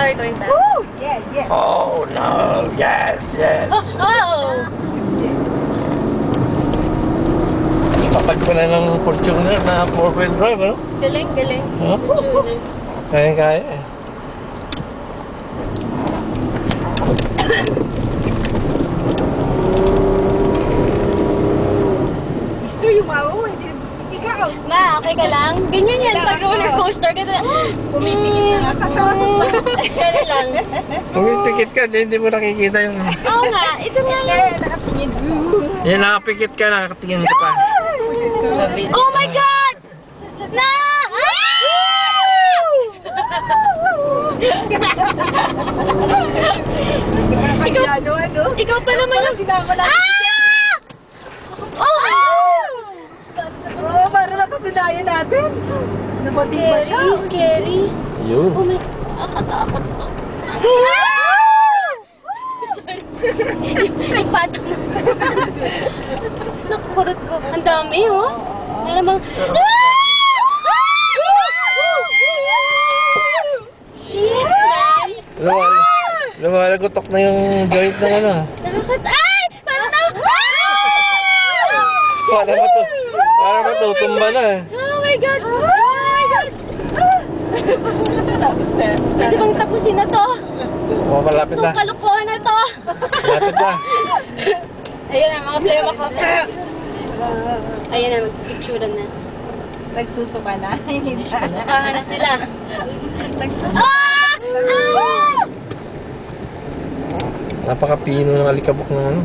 are going back. Woo! Yeah, yeah. Oh no! Yes, yes. Oh! Kapag ko na ng Fortuner na 4-wheel drive, ano? Galing, galing. Huh? Junior. Kaya eh. Sister, yung mama mo, hindi sisigaw. Ma, okay ka lang? Ganyan yan, pag roller coaster, ganyan. Pumipikit na nga katawan mo. Ganyan lang. Pumipikit ka, hindi mo nakikita yung... Oo nga, ito nga lang. Eh, nakatingin. Yan, nakapikit ka, nakatingin ka pa. Oh my God! Na! Nakakayado, ano? Ikaw pa naman yung... Sinama natin. Oh! Oo, para napatunayan natin. Nabating ba siya? Scary, scary. Yun. Oh my... Akatakot to. Sorry. Yung pato na. Nakurot ko. Ang dami, oh. Para bang... Shit, man. Lumalagotok na yung joint ng ano. Ay! Parang na... Para matutumba na. Oh my God! Oh my God! Tapos na. Pwede bang tapusin na to? Oh, malapit na. Itong kalukuhan na to. Malapit na. Ayan na, mga plema ko. Ayan na, magpicturean na. Nagsusuka na. Sukahan na sila. Nagsusuka. Ah! Ah! Napakapino ng alikabok ng ano.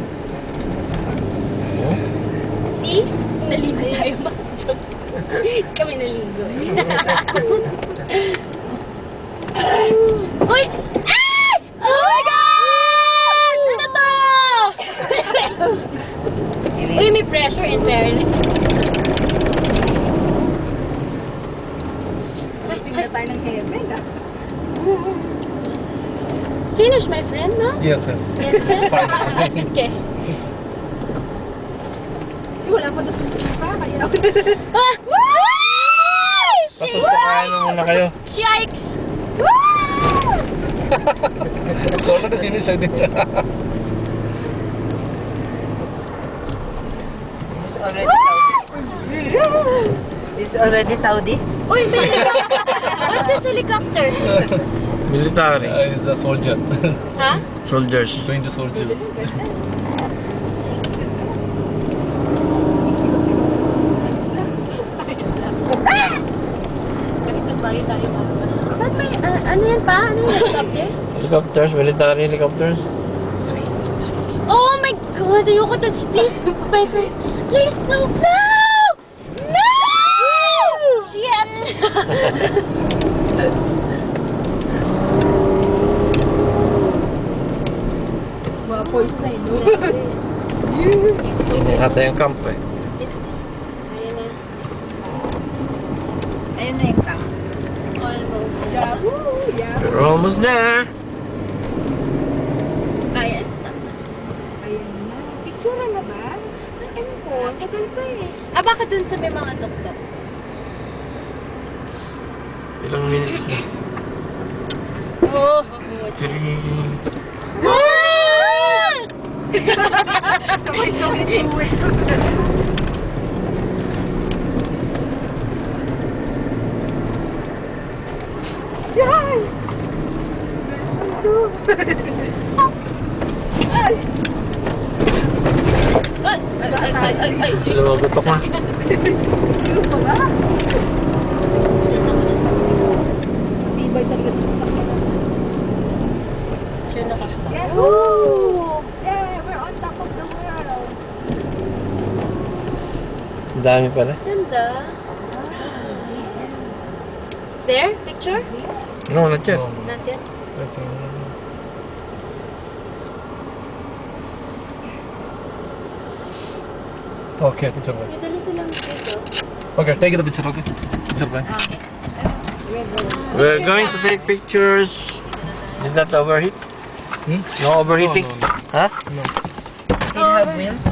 See? Naligo tayo ba? Joke. Kami naligo eh. Uy! Ay! Oh my God! Ano to? Uy, may pressure in fairness. Tingnan tayo ng heaven, ah. Finish, my friend, no? Yes, yes. Yes, yes. Okay. Kasi wala pa doon susuka. Kaya ako Ah! Ay! Pasusukayan mo muna kayo. Yikes! Solo na finish I think. This is already Saudi. Uy, may helicopter! What's this helicopter? Military. He's a soldier. Ha? Soldiers. Trained soldier. Ba't may, ano yan pa? Ano yung helicopters? Helicopters, military helicopters. Oh my God! Ayoko to. Please, my friend. Please, no! No! No! Shit! Mga boys na yun. Nata yung camp eh. Ayan na. Ayun na yung tank. Almost. Yeah, woo, yeah. We're almost there. Kaya, stop na. Ayun na. Picture na ba? Ewan ko, ang tagal pa eh. Ah, baka dun sa may mga tok-tok. Ilang minutes na? Oh! 3. Ah! Sabay-sabay tuwi. Yan! Ay! Ay! Lumagotok na. Sino pa ba? Tibay talaga dito sa sakit. Sino kasta? Yeah. Ooh! Yeah, we're on top of the world. Ang dami pala. Ganda. There? Picture? No, not yet. Not yet. Okay, picture bye. May dala silang dito. Okay, take the picture, okay? Picture bye. Okay. We're going to take pictures. Did that overheat? No overheating? No, no, no. Huh? No. Still have wheels?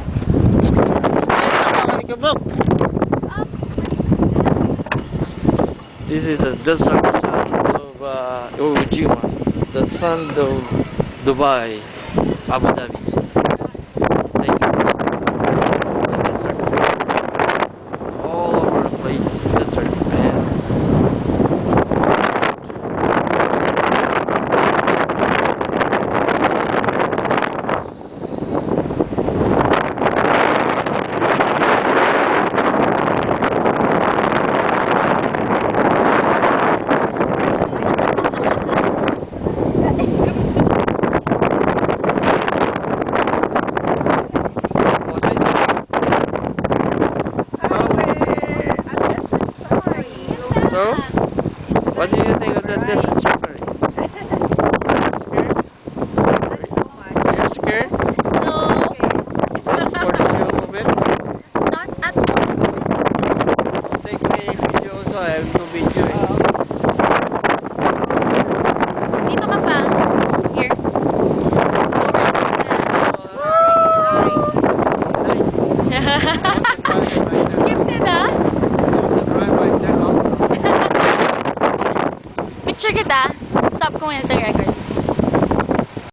This is the desert of Ujima. the Sando, Dubai, Abu Dhabi. Thank you. The desert. All over the place, desert, man. So, what do you think of the desert safari? You're scared? No, Just for the show of it? not at all. Take me video also. I have no video. Dito ka pa. Here. It's nice. Scripted ah. Picture kita. Stop ko muna ito yung record.